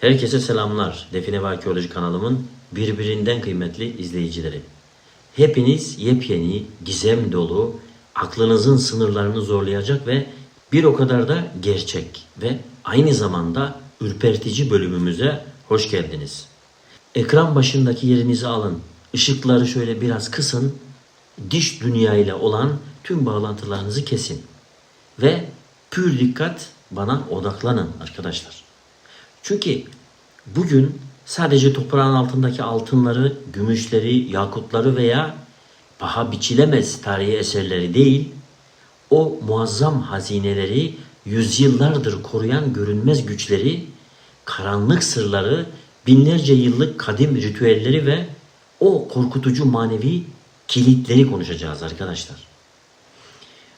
Herkese selamlar. Define ve Arkeoloji kanalımın birbirinden kıymetli izleyicileri. Hepiniz yepyeni, gizem dolu, aklınızın sınırlarını zorlayacak ve bir o kadar da gerçek ve aynı zamanda ürpertici bölümümüze hoş geldiniz. Ekran başındaki yerinizi alın, ışıkları şöyle biraz kısın, dış dünya ile olan tüm bağlantılarınızı kesin ve pür dikkat bana odaklanın arkadaşlar. Çünkü bugün sadece toprağın altındaki altınları, gümüşleri, yakutları veya paha biçilemez tarihi eserleri değil, o muazzam hazineleri, yüzyıllardır koruyan görünmez güçleri, karanlık sırları, binlerce yıllık kadim ritüelleri ve o korkutucu manevi kilitleri konuşacağız arkadaşlar.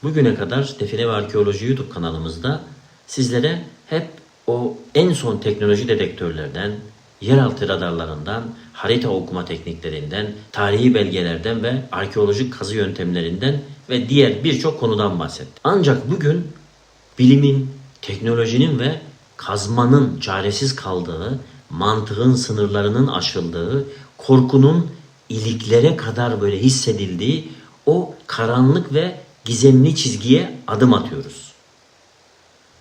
Bugüne kadar Define ve Arkeoloji YouTube kanalımızda sizlere hep o en son teknoloji dedektörlerden, yeraltı radarlarından, harita okuma tekniklerinden, tarihi belgelerden ve arkeolojik kazı yöntemlerinden ve diğer birçok konudan bahsettim. Ancak bugün bilimin, teknolojinin ve kazmanın çaresiz kaldığı, mantığın sınırlarının aşıldığı, korkunun iliklere kadar böyle hissedildiği o karanlık ve gizemli çizgiye adım atıyoruz.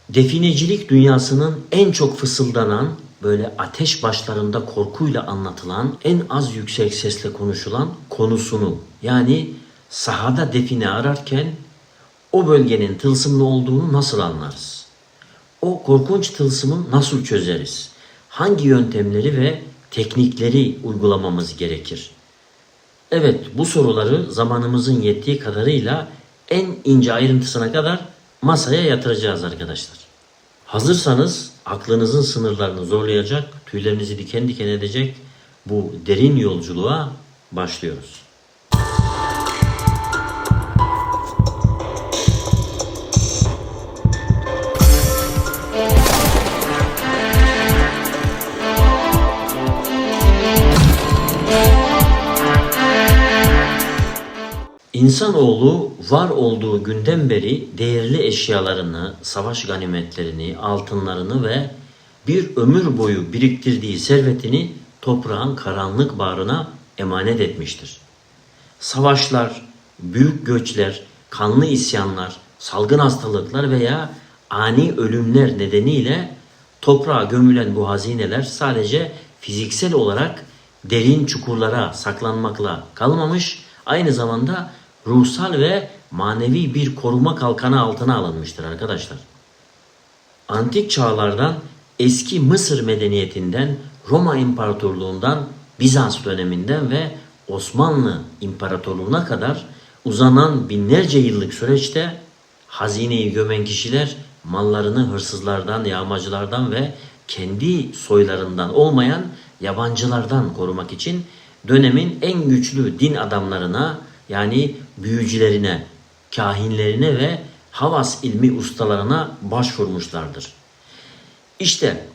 Definecilik dünyasının en çok fısıldanan, böyle ateş başlarında korkuyla anlatılan, en az yüksek sesle konuşulan konusunu, yani sahada define ararken o bölgenin tılsımlı olduğunu nasıl anlarız? O korkunç tılsımı nasıl çözeriz? Hangi yöntemleri ve teknikleri uygulamamız gerekir? Evet, bu soruları zamanımızın yettiği kadarıyla en ince ayrıntısına kadar masaya yatıracağız arkadaşlar. Hazırsanız aklınızın sınırlarını zorlayacak, tüylerinizi diken diken edecek bu derin yolculuğa başlıyoruz. İnsanoğlu var olduğu günden beri değerli eşyalarını, savaş ganimetlerini, altınlarını ve bir ömür boyu biriktirdiği servetini toprağın karanlık bağrına emanet etmiştir. Savaşlar, büyük göçler, kanlı isyanlar, salgın hastalıklar veya ani ölümler nedeniyle toprağa gömülen bu hazineler sadece fiziksel olarak derin çukurlara saklanmakla kalmamış, aynı zamanda ruhsal ve manevi bir koruma kalkanı altına alınmıştır arkadaşlar. Antik çağlardan eski Mısır medeniyetinden, Roma İmparatorluğundan, Bizans döneminden ve Osmanlı İmparatorluğu'na kadar uzanan binlerce yıllık süreçte hazineyi gömen kişiler mallarını hırsızlardan, yağmacılardan ve kendi soylarından olmayan yabancılardan korumak için dönemin en güçlü din adamlarına, yani büyücülerine, kahinlerine ve havas ilmi ustalarına başvurmuşlardır. İşte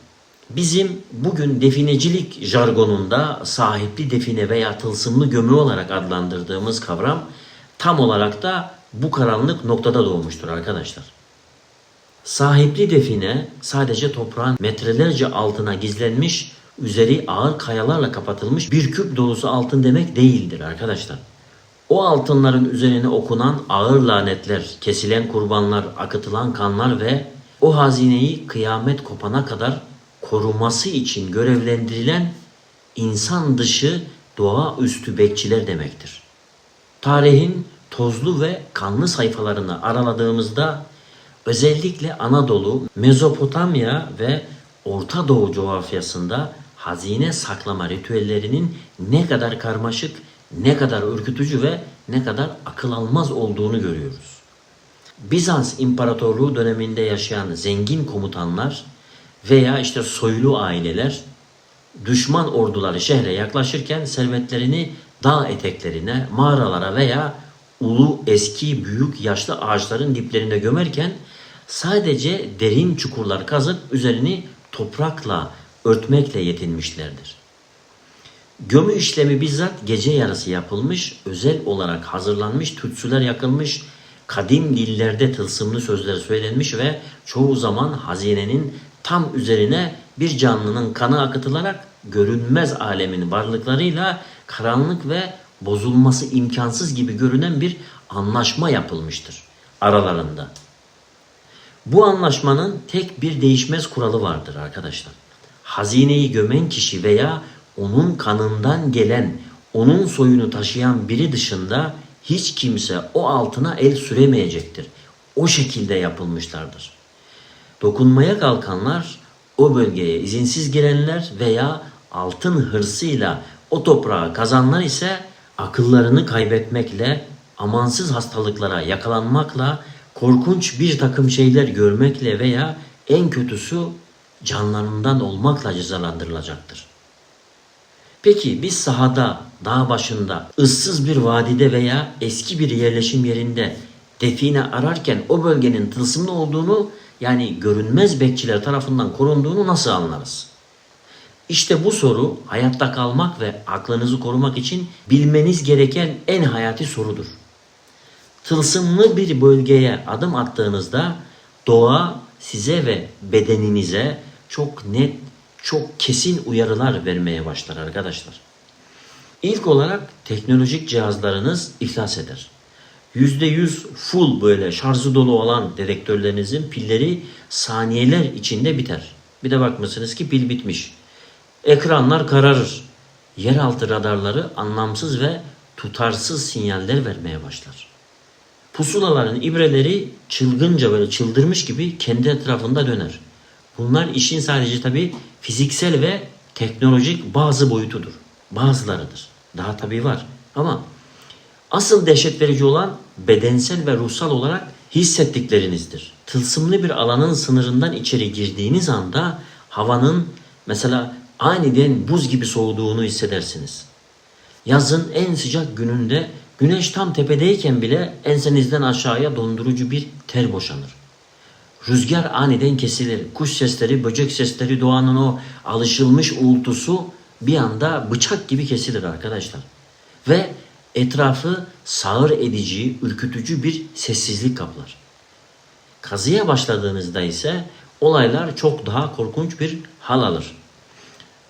bizim bugün definecilik jargonunda sahipli define veya tılsımlı gömü olarak adlandırdığımız kavram tam olarak da bu karanlık noktada doğmuştur arkadaşlar. Sahipli define sadece toprağın metrelerce altına gizlenmiş, üzeri ağır kayalarla kapatılmış bir küp dolusu altın demek değildir arkadaşlar. O altınların üzerine okunan ağır lanetler, kesilen kurbanlar, akıtılan kanlar ve o hazineyi kıyamet kopana kadar koruması için görevlendirilen insan dışı doğaüstü bekçiler demektir. Tarihin tozlu ve kanlı sayfalarını araladığımızda özellikle Anadolu, Mezopotamya ve Orta Doğu coğrafyasında hazine saklama ritüellerinin ne kadar karmaşık, ne kadar ürkütücü ve ne kadar akıl almaz olduğunu görüyoruz. Bizans İmparatorluğu döneminde yaşayan zengin komutanlar veya soylu aileler düşman orduları şehre yaklaşırken servetlerini dağ eteklerine, mağaralara veya ulu, eski, büyük, yaşlı ağaçların diplerine gömerken sadece derin çukurlar kazıp üzerini toprakla örtmekle yetinmişlerdir. Gömü işlemi bizzat gece yarısı yapılmış, özel olarak hazırlanmış tütsüler yakılmış, kadim dillerde tılsımlı sözler söylenmiş ve çoğu zaman hazinenin tam üzerine bir canlının kanı akıtılarak görünmez alemin varlıklarıyla karanlık ve bozulması imkansız gibi görünen bir anlaşma yapılmıştır aralarında. Bu anlaşmanın tek bir değişmez kuralı vardır arkadaşlar. Hazineyi gömen kişi veya onun kanından gelen, onun soyunu taşıyan biri dışında hiç kimse o altına el süremeyecektir. O şekilde yapılmışlardır. Dokunmaya kalkanlar, o bölgeye izinsiz girenler veya altın hırsıyla o toprağı kazanlar ise akıllarını kaybetmekle, amansız hastalıklara yakalanmakla, korkunç bir takım şeyler görmekle veya en kötüsü canlarından olmakla cezalandırılacaktır. Peki biz sahada, dağ başında, ıssız bir vadide veya eski bir yerleşim yerinde define ararken o bölgenin tılsımlı olduğunu, yani görünmez bekçiler tarafından korunduğunu nasıl anlarız? İşte bu soru hayatta kalmak ve aklınızı korumak için bilmeniz gereken en hayati sorudur. Tılsımlı bir bölgeye adım attığınızda doğa size ve bedeninize çok net, çok kesin uyarılar vermeye başlar arkadaşlar. İlk olarak teknolojik cihazlarınız iflas eder. %100 full böyle şarjı dolu olan dedektörlerinizin pilleri saniyeler içinde biter. Bir de bakmışsınız ki pil bitmiş. Ekranlar kararır. Yeraltı radarları anlamsız ve tutarsız sinyaller vermeye başlar. Pusulaların ibreleri çılgınca böyle çıldırmış gibi kendi etrafında döner. Bunlar işin sadece tabii fiziksel ve teknolojik bazı boyutudur. Bazılarıdır. Daha tabii var. Ama asıl dehşet verici olan bedensel ve ruhsal olarak hissettiklerinizdir. Tılsımlı bir alanın sınırından içeri girdiğiniz anda havanın mesela aniden buz gibi soğuduğunu hissedersiniz. Yazın en sıcak gününde güneş tam tepedeyken bile ensenizden aşağıya dondurucu bir ter boşanır. Rüzgar aniden kesilir. Kuş sesleri, böcek sesleri, doğanın o alışılmış uğultusu bir anda bıçak gibi kesilir arkadaşlar. Ve etrafı sağır edici, ürkütücü bir sessizlik kaplar. Kazıya başladığınızda ise olaylar çok daha korkunç bir hal alır.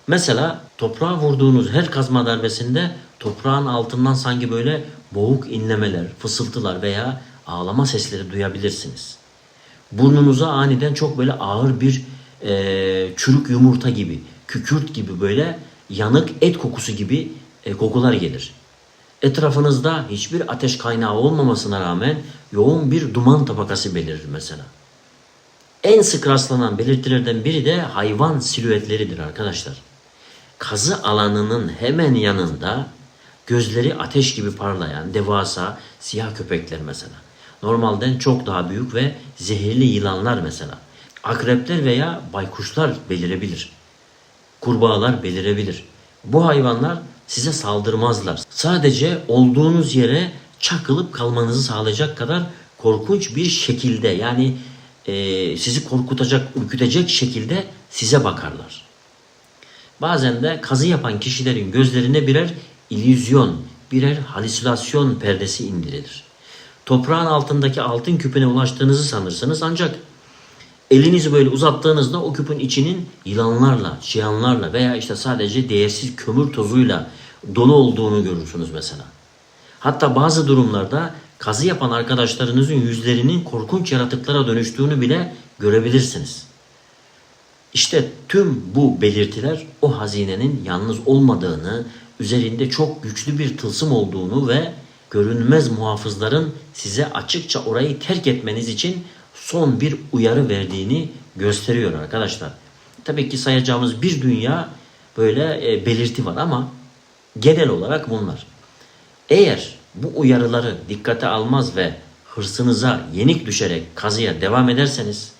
Mesela toprağa vurduğunuz her kazma darbesinde toprağın altından sanki böyle boğuk inlemeler, fısıltılar veya ağlama sesleri duyabilirsiniz. Burnunuza aniden çok böyle ağır bir çürük yumurta gibi, kükürt gibi böyle yanık et kokusu gibi kokular gelir. Etrafınızda hiçbir ateş kaynağı olmamasına rağmen yoğun bir duman tabakası belirir mesela. En sık rastlanan belirtilerden biri de hayvan silüetleridir arkadaşlar. Kazı alanının hemen yanında gözleri ateş gibi parlayan devasa siyah köpekler mesela. Normalden çok daha büyük ve zehirli yılanlar mesela. Akrepler veya baykuşlar belirebilir. Kurbağalar belirebilir. Bu hayvanlar size saldırmazlar. Sadece olduğunuz yere çakılıp kalmanızı sağlayacak kadar korkunç bir şekilde, yani sizi korkutacak, ürkütecek şekilde size bakarlar. Bazen de kazı yapan kişilerin gözlerine birer illüzyon, birer halüsinasyon perdesi indirilir. Toprağın altındaki altın küpüne ulaştığınızı sanırsınız, ancak elinizi böyle uzattığınızda o küpün içinin yılanlarla, çıyanlarla veya işte sadece değersiz kömür tozuyla dolu olduğunu görürsünüz mesela. Hatta bazı durumlarda kazı yapan arkadaşlarınızın yüzlerinin korkunç yaratıklara dönüştüğünü bile görebilirsiniz. İşte tüm bu belirtiler o hazinenin yalnız olmadığını, üzerinde çok güçlü bir tılsım olduğunu ve görünmez muhafızların size açıkça orayı terk etmeniz için son bir uyarı verdiğini gösteriyor arkadaşlar. Tabii ki sayacağımız bir dünya böyle belirti var ama genel olarak bunlar. Eğer bu uyarıları dikkate almaz ve hırsınıza yenik düşerek kazıya devam ederseniz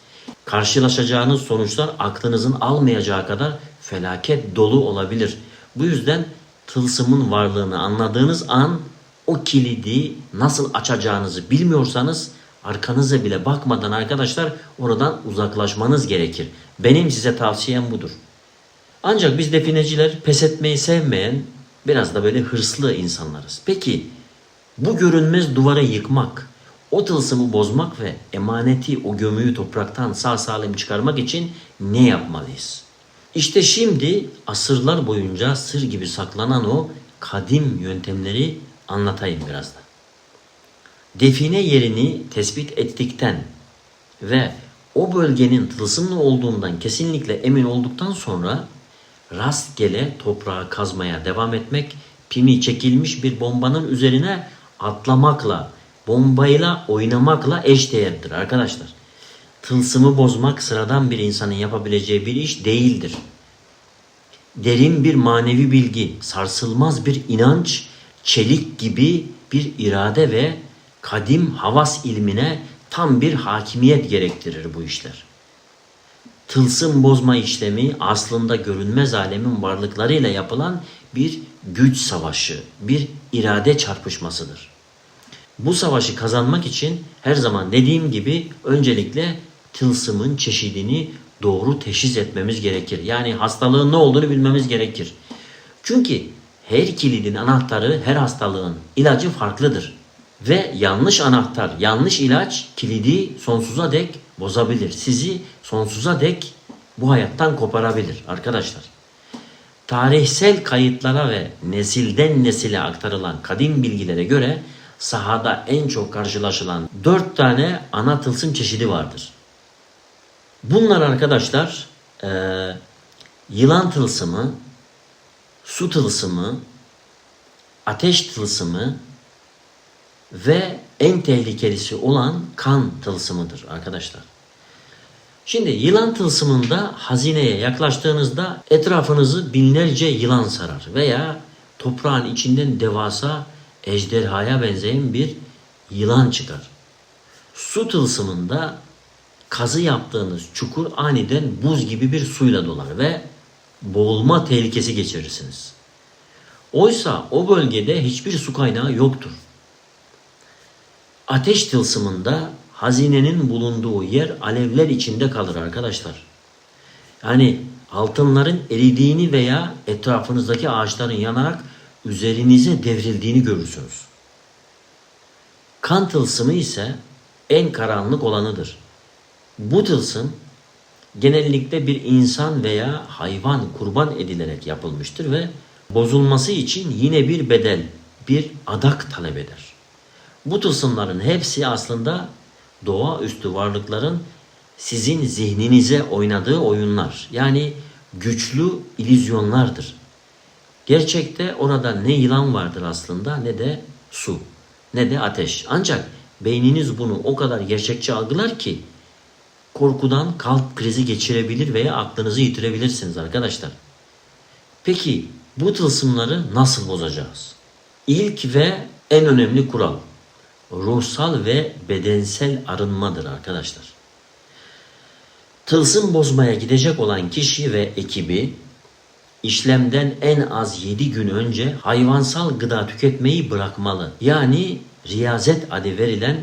karşılaşacağınız sonuçlar aklınızın almayacağı kadar felaket dolu olabilir. Bu yüzden tılsımın varlığını anladığınız an o kilidi nasıl açacağınızı bilmiyorsanız arkanıza bile bakmadan arkadaşlar oradan uzaklaşmanız gerekir. Benim size tavsiyem budur. Ancak biz defineciler pes etmeyi sevmeyen, biraz da böyle hırslı insanlarız. Peki bu görünmez duvarı yıkmak, o tılsımı bozmak ve emaneti, o gömüyü topraktan sağ salim çıkarmak için ne yapmalıyız? İşte şimdi asırlar boyunca sır gibi saklanan o kadim yöntemleri anlatayım biraz da. Define yerini tespit ettikten ve o bölgenin tılsımlı olduğundan kesinlikle emin olduktan sonra rastgele toprağı kazmaya devam etmek, pimi çekilmiş bir bombanın üzerine atlamakla, bombayla oynamakla eşdeğerdir arkadaşlar. Tılsımı bozmak sıradan bir insanın yapabileceği bir iş değildir. Derin bir manevi bilgi, sarsılmaz bir inanç, çelik gibi bir irade ve kadim havas ilmine tam bir hakimiyet gerektirir bu işler. Tılsım bozma işlemi aslında görünmez alemin varlıklarıyla yapılan bir güç savaşı, bir irade çarpışmasıdır. Bu savaşı kazanmak için her zaman dediğim gibi öncelikle tılsımın çeşidini doğru teşhis etmemiz gerekir. Yani hastalığın ne olduğunu bilmemiz gerekir. Çünkü her kilidin anahtarı, her hastalığın ilacı farklıdır. Ve yanlış anahtar, yanlış ilaç kilidi sonsuza dek bozabilir. Sizi sonsuza dek bu hayattan koparabilir arkadaşlar. Tarihsel kayıtlara ve nesilden nesile aktarılan kadim bilgilere göre sahada en çok karşılaşılan 4 tane ana tılsım çeşidi vardır. Bunlar arkadaşlar yılan tılsımı, su tılsımı, ateş tılsımı ve en tehlikelisi olan kan tılsımıdır arkadaşlar. Şimdi yılan tılsımında hazineye yaklaştığınızda etrafınızı binlerce yılan sarar veya toprağın içinden devasa ejderhaya benzeyen bir yılan çıkar. Su tılsımında kazı yaptığınız çukur aniden buz gibi bir suyla dolar ve boğulma tehlikesi geçirirsiniz. Oysa o bölgede hiçbir su kaynağı yoktur. Ateş tılsımında hazinenin bulunduğu yer alevler içinde kalır arkadaşlar. Yani altınların eridiğini veya etrafınızdaki ağaçların yanarak üzerinize devrildiğini görürsünüz. Kan tılsımı ise en karanlık olanıdır. Bu tılsım genellikle bir insan veya hayvan kurban edilerek yapılmıştır ve bozulması için yine bir bedel, bir adak talep eder. Bu tılsımların hepsi aslında doğaüstü varlıkların sizin zihninize oynadığı oyunlar. Yani güçlü illüzyonlardır. Gerçekte orada ne yılan vardır aslında ne de su, ne de ateş. Ancak beyniniz bunu o kadar gerçekçi algılar ki korkudan kalp krizi geçirebilir veya aklınızı yitirebilirsiniz arkadaşlar. Peki bu tılsımları nasıl bozacağız? İlk ve en önemli kural ruhsal ve bedensel arınmadır arkadaşlar. Tılsım bozmaya gidecek olan kişi ve ekibi işlemden en az 7 gün önce hayvansal gıda tüketmeyi bırakmalı. Yani riyazet adı verilen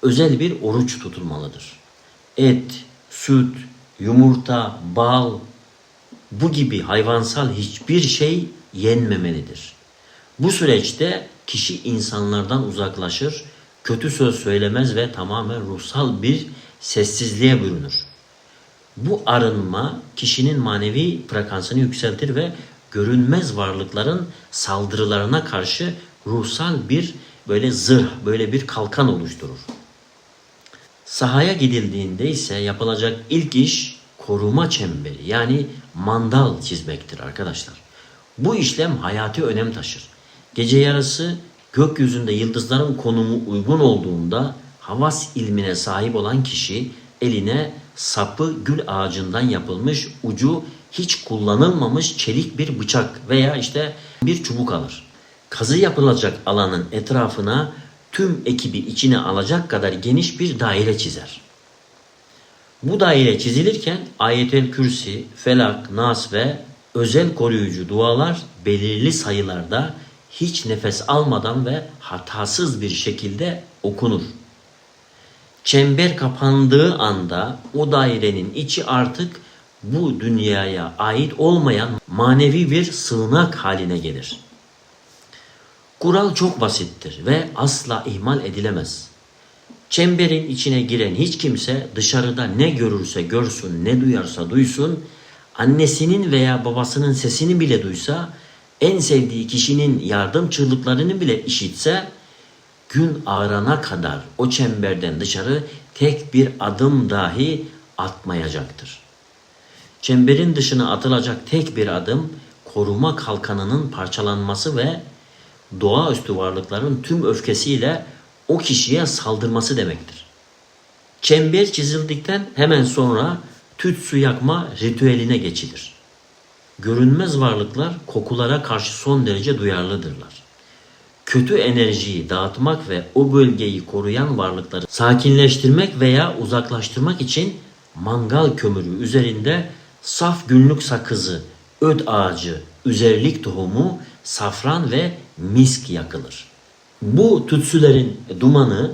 özel bir oruç tutulmalıdır. Et, süt, yumurta, bal bu gibi hayvansal hiçbir şey yenmemelidir. Bu süreçte kişi insanlardan uzaklaşır, kötü söz söylemez ve tamamen ruhsal bir sessizliğe bürünür. Bu arınma kişinin manevi frekansını yükseltir ve görünmez varlıkların saldırılarına karşı ruhsal bir böyle zırh, böyle bir kalkan oluşturur. Sahaya gidildiğinde ise yapılacak ilk iş koruma çemberi yani mandal çizmektir arkadaşlar. Bu işlem hayati önem taşır. Gece yarısı gökyüzünde yıldızların konumu uygun olduğunda havas ilmine sahip olan kişi eline sapı gül ağacından yapılmış ucu hiç kullanılmamış çelik bir bıçak veya işte bir çubuk alır. Kazı yapılacak alanın etrafına tüm ekibi içine alacak kadar geniş bir daire çizer. Bu daire çizilirken Ayet-el Kürsi, Felak, Nas ve özel koruyucu dualar belirli sayılarda hiç nefes almadan ve hatasız bir şekilde okunur. Çember kapandığı anda o dairenin içi artık bu dünyaya ait olmayan manevi bir sığınak haline gelir. Kural çok basittir ve asla ihmal edilemez. Çemberin içine giren hiç kimse dışarıda ne görürse görsün, ne duyarsa duysun, annesinin veya babasının sesini bile duysa, en sevdiği kişinin yardım çığlıklarını bile işitse, gün ağarana kadar o çemberden dışarı tek bir adım dahi atmayacaktır. Çemberin dışına atılacak tek bir adım, koruma kalkanının parçalanması ve doğaüstü varlıkların tüm öfkesiyle o kişiye saldırması demektir. Çember çizildikten hemen sonra tütsü yakma ritüeline geçilir. Görünmez varlıklar kokulara karşı son derece duyarlıdırlar. Kötü enerjiyi dağıtmak ve o bölgeyi koruyan varlıkları sakinleştirmek veya uzaklaştırmak için mangal kömürü üzerinde saf günlük sakızı, öt ağacı, üzerlik tohumu, safran ve misk yakılır. Bu tütsülerin dumanı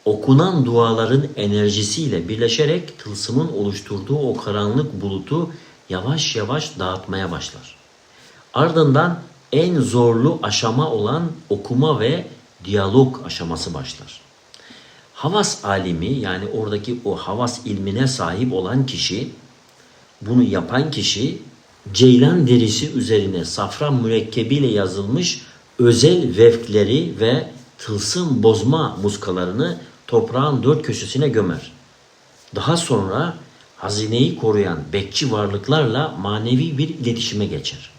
okunan duaların enerjisiyle birleşerek tılsımın oluşturduğu o karanlık bulutu yavaş yavaş dağıtmaya başlar. Ardından en zorlu aşama olan okuma ve diyalog aşaması başlar. Havas alimi, yani oradaki o havas ilmine sahip olan kişi, bunu yapan kişi ceylan derisi üzerine safran mürekkebiyle yazılmış özel vefkleri ve tılsım bozma muskalarını toprağın dört köşesine gömer. Daha sonra hazineyi koruyan bekçi varlıklarla manevi bir iletişime geçer.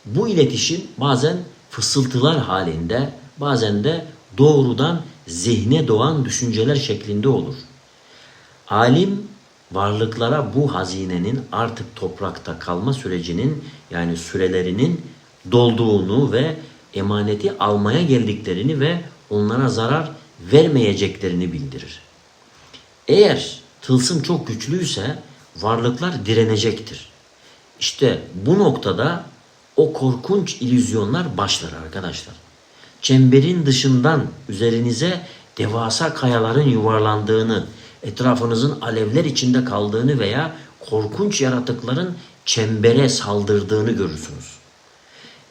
Bu iletişim bazen fısıltılar halinde, bazen de doğrudan zihne doğan düşünceler şeklinde olur. Alim varlıklara bu hazinenin artık toprakta kalma sürecinin, yani sürelerinin dolduğunu ve emaneti almaya geldiklerini ve onlara zarar vermeyeceklerini bildirir. Eğer tılsım çok güçlüyse varlıklar direnecektir. İşte bu noktada o korkunç illüzyonlar başlar arkadaşlar. Çemberin dışından üzerinize devasa kayaların yuvarlandığını, etrafınızın alevler içinde kaldığını veya korkunç yaratıkların çembere saldırdığını görürsünüz.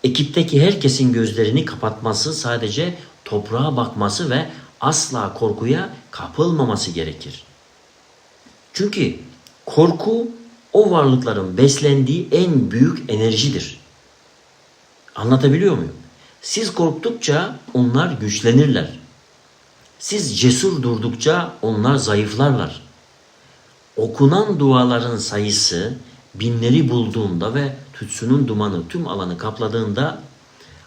Ekipteki herkesin gözlerini kapatması, sadece toprağa bakması ve asla korkuya kapılmaması gerekir. Çünkü korku o varlıkların beslendiği en büyük enerjidir. Anlatabiliyor muyum? Siz korktukça onlar güçlenirler. Siz cesur durdukça onlar zayıflarlar. Okunan duaların sayısı binleri bulduğunda ve tütsünün dumanı tüm alanı kapladığında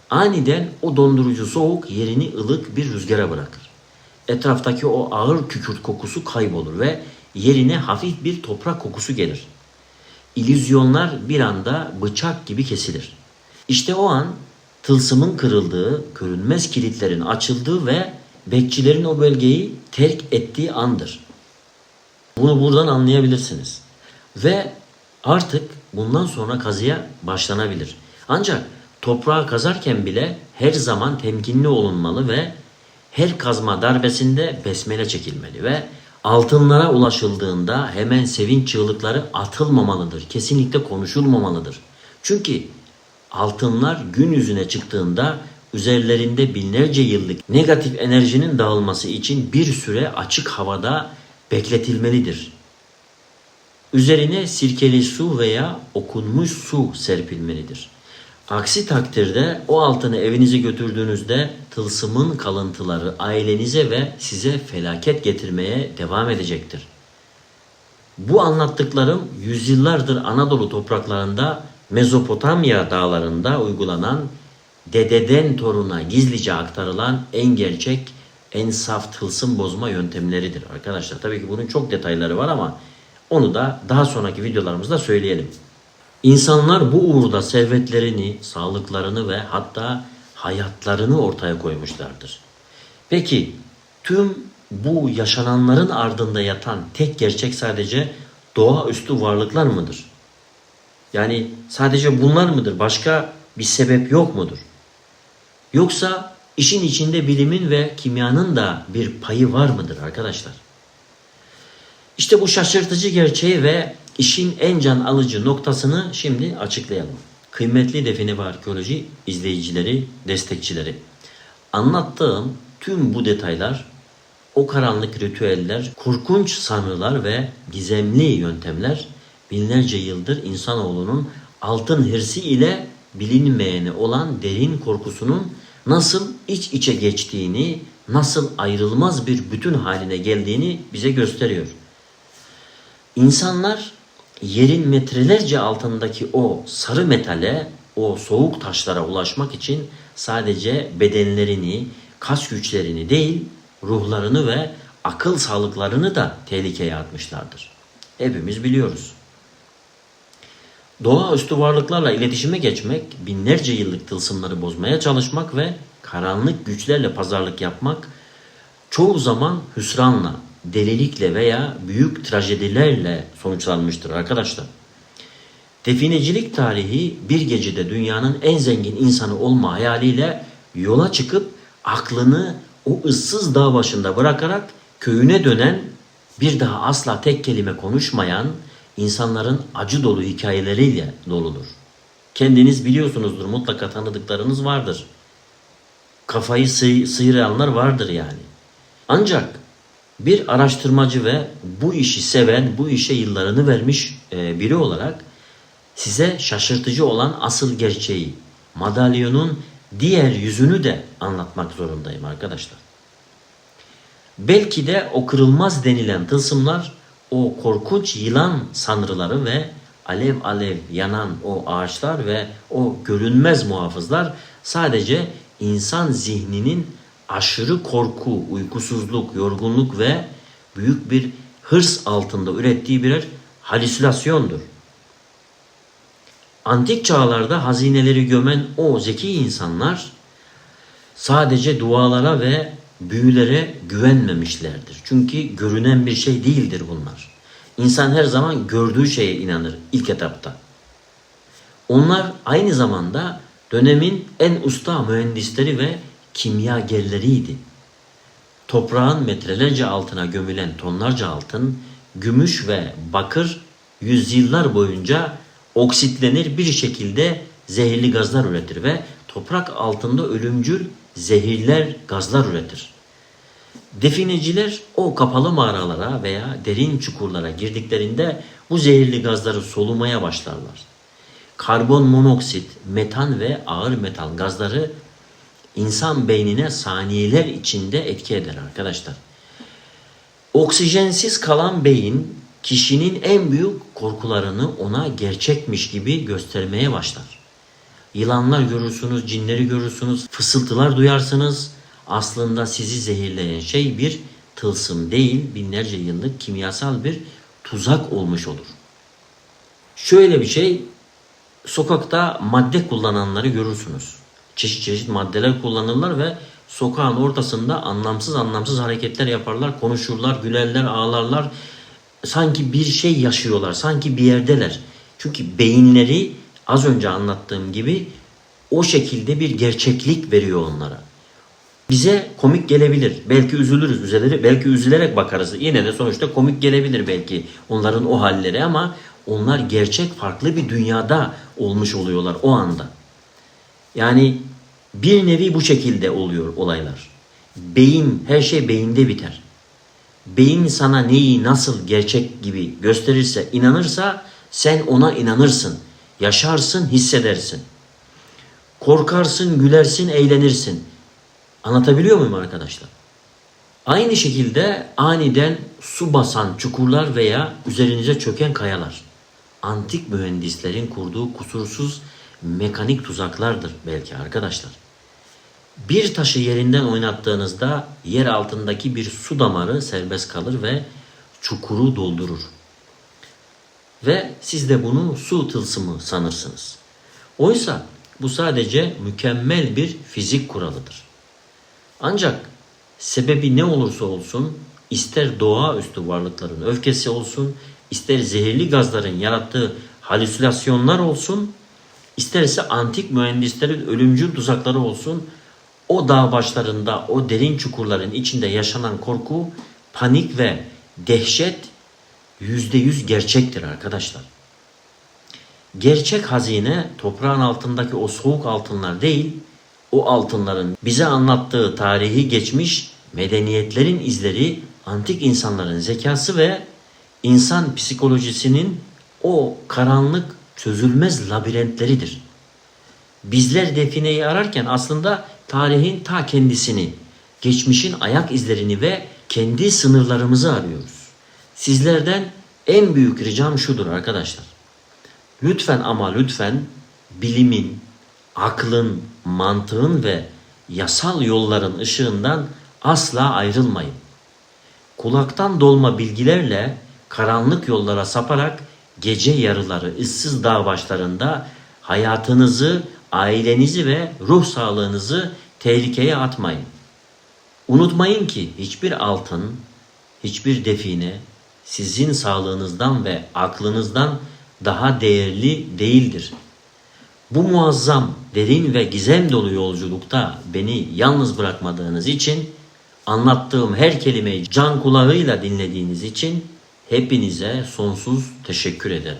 aniden o dondurucu soğuk yerini ılık bir rüzgara bırakır. Etraftaki o ağır kükürt kokusu kaybolur ve yerine hafif bir toprak kokusu gelir. İllüzyonlar bir anda bıçak gibi kesilir. İşte o an tılsımın kırıldığı, görünmez kilitlerin açıldığı ve bekçilerin o bölgeyi terk ettiği andır. Bunu buradan anlayabilirsiniz. Ve artık bundan sonra kazıya başlanabilir. Ancak toprağı kazarken bile her zaman temkinli olunmalı ve her kazma darbesinde besmele çekilmeli ve altınlara ulaşıldığında hemen sevinç çığlıkları atılmamalıdır. Kesinlikle konuşulmamalıdır. Çünkü altınlar gün yüzüne çıktığında üzerlerinde binlerce yıllık negatif enerjinin dağılması için bir süre açık havada bekletilmelidir. Üzerine sirkeli su veya okunmuş su serpilmelidir. Aksi takdirde o altını evinize götürdüğünüzde tılsımın kalıntıları ailenize ve size felaket getirmeye devam edecektir. Bu anlattıklarım yüzyıllardır Anadolu topraklarında, Mezopotamya dağlarında uygulanan, dededen toruna gizlice aktarılan en gerçek, en saf tılsım bozma yöntemleridir arkadaşlar. Tabii ki bunun çok detayları var ama onu da daha sonraki videolarımızda söyleyelim. İnsanlar bu uğurda servetlerini, sağlıklarını ve hatta hayatlarını ortaya koymuşlardır. Peki tüm bu yaşananların ardında yatan tek gerçek sadece doğaüstü varlıklar mıdır? Yani sadece bunlar mıdır? Başka bir sebep yok mudur? Yoksa işin içinde bilimin ve kimyanın da bir payı var mıdır arkadaşlar? İşte bu şaşırtıcı gerçeği ve işin en can alıcı noktasını şimdi açıklayalım. Kıymetli Define ve Arkeoloji izleyicileri, destekçileri. Anlattığım tüm bu detaylar, o karanlık ritüeller, korkunç sanrılar ve gizemli yöntemler binlerce yıldır insanoğlunun altın hırsı ile bilinmeyeni olan derin korkusunun nasıl iç içe geçtiğini, nasıl ayrılmaz bir bütün haline geldiğini bize gösteriyor. İnsanlar yerin metrelerce altındaki o sarı metale, o soğuk taşlara ulaşmak için sadece bedenlerini, kas güçlerini değil, ruhlarını ve akıl sağlıklarını da tehlikeye atmışlardır. Hepimiz biliyoruz. Doğaüstü varlıklarla iletişime geçmek, binlerce yıllık tılsımları bozmaya çalışmak ve karanlık güçlerle pazarlık yapmak çoğu zaman hüsranla, delilikle veya büyük trajedilerle sonuçlanmıştır arkadaşlar. Definecilik tarihi bir gecede dünyanın en zengin insanı olma hayaliyle yola çıkıp aklını o ıssız dağ başında bırakarak köyüne dönen, bir daha asla tek kelime konuşmayan insanların acı dolu hikayeleriyle doludur. Kendiniz biliyorsunuzdur, mutlaka tanıdıklarınız vardır. Kafayı sıyıranlar vardır yani. Ancak bir araştırmacı ve bu işi seven, bu işe yıllarını vermiş biri olarak size şaşırtıcı olan asıl gerçeği, madalyonun diğer yüzünü de anlatmak zorundayım arkadaşlar. Belki de o kırılmaz denilen tılsımlar, o korkunç yılan sanrıları ve alev alev yanan o ağaçlar ve o görünmez muhafızlar sadece insan zihninin aşırı korku, uykusuzluk, yorgunluk ve büyük bir hırs altında ürettiği birer halüsinasyondur. Antik çağlarda hazineleri gömen o zeki insanlar sadece dualara ve büyülere güvenmemişlerdir. Çünkü görünen bir şey değildir bunlar. İnsan her zaman gördüğü şeye inanır ilk etapta. Onlar aynı zamanda dönemin en usta mühendisleri ve kimyagerleriydi. Toprağın metrelerce altına gömülen tonlarca altın, gümüş ve bakır yüzyıllar boyunca oksitlenir, bir şekilde zehirli gazlar üretir ve toprak altında ölümcül zehirler, gazlar üretir. Defineciler o kapalı mağaralara veya derin çukurlara girdiklerinde bu zehirli gazları solumaya başlarlar. Karbon monoksit, metan ve ağır metal gazları insan beynine saniyeler içinde etki eder arkadaşlar. Oksijensiz kalan beyin kişinin en büyük korkularını ona gerçekmiş gibi göstermeye başlar. Yılanlar görürsünüz, cinleri görürsünüz, fısıltılar duyarsınız. Aslında sizi zehirleyen şey bir tılsım değil, binlerce yıllık kimyasal bir tuzak olmuş olur. Şöyle bir şey, sokakta madde kullananları görürsünüz. Çeşit çeşit maddeler kullanırlar ve sokağın ortasında anlamsız hareketler yaparlar, konuşurlar, gülerler, ağlarlar. Sanki bir şey yaşıyorlar, sanki bir yerdeler. Çünkü beyinleri az önce anlattığım gibi o şekilde bir gerçeklik veriyor onlara. Bize komik gelebilir. Belki üzülürüz, belki üzülerek bakarız. Yine de sonuçta komik gelebilir belki onların o halleri, ama onlar gerçek, farklı bir dünyada olmuş oluyorlar o anda. Yani bir nevi bu şekilde oluyor olaylar. Beyin, her şey beyinde biter. Beyin sana neyi nasıl gerçek gibi gösterirse, inanırsa sen ona inanırsın. Yaşarsın, hissedersin. Korkarsın, gülersin, eğlenirsin. Anlatabiliyor muyum arkadaşlar? Aynı şekilde aniden su basan çukurlar veya üzerinize çöken kayalar. Antik mühendislerin kurduğu kusursuz mekanik tuzaklardır belki arkadaşlar. Bir taşı yerinden oynattığınızda yer altındaki bir su damarı serbest kalır ve çukuru doldurur. Ve siz de bunu su tılsımı sanırsınız. Oysa bu sadece mükemmel bir fizik kuralıdır. Ancak sebebi ne olursa olsun, ister doğaüstü varlıkların öfkesi olsun, ister zehirli gazların yarattığı halüsinasyonlar olsun, isterse antik mühendislerin ölümcül tuzakları olsun, o dağ başlarında, o derin çukurların içinde yaşanan korku, panik ve dehşet %100 gerçektir arkadaşlar. Gerçek hazine toprağın altındaki o soğuk altınlar değil, o altınların bize anlattığı tarihi geçmiş medeniyetlerin izleri, antik insanların zekası ve insan psikolojisinin o karanlık çözülmez labirentleridir. Bizler defineyi ararken aslında tarihin ta kendisini, geçmişin ayak izlerini ve kendi sınırlarımızı arıyoruz. Sizlerden en büyük ricam şudur arkadaşlar. Lütfen ama lütfen bilimin, aklın, mantığın ve yasal yolların ışığından asla ayrılmayın. Kulaktan dolma bilgilerle karanlık yollara saparak gece yarıları ıssız dağ başlarında hayatınızı, ailenizi ve ruh sağlığınızı tehlikeye atmayın. Unutmayın ki hiçbir altın, hiçbir define sizin sağlığınızdan ve aklınızdan daha değerli değildir. Bu muazzam, derin ve gizem dolu yolculukta beni yalnız bırakmadığınız için, anlattığım her kelimeyi can kulağıyla dinlediğiniz için hepinize sonsuz teşekkür ederim.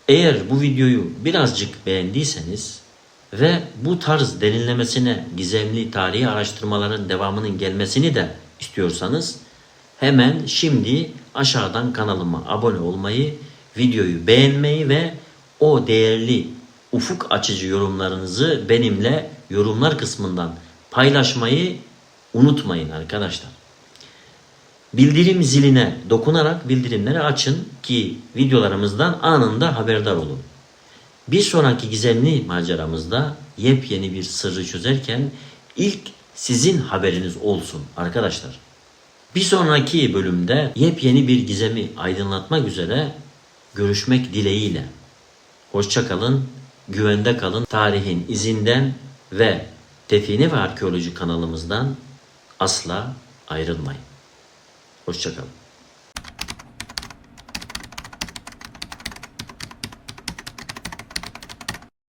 Eğer bu videoyu birazcık beğendiyseniz ve bu tarz derinlemesine gizemli tarihi araştırmaların devamının gelmesini de istiyorsanız hemen şimdi aşağıdan kanalıma abone olmayı, videoyu beğenmeyi ve o değerli ufuk açıcı yorumlarınızı benimle yorumlar kısmından paylaşmayı unutmayın arkadaşlar. Bildirim ziline dokunarak bildirimleri açın ki videolarımızdan anında haberdar olun. Bir sonraki gizemli maceramızda yepyeni bir sırrı çözerken ilk sizin haberiniz olsun arkadaşlar. Bir sonraki bölümde yepyeni bir gizemi aydınlatmak üzere görüşmek dileğiyle. Hoşça kalın, güvende kalın. Tarihin izinden ve Define ve Arkeoloji kanalımızdan asla ayrılmayın. Hoşça kalın.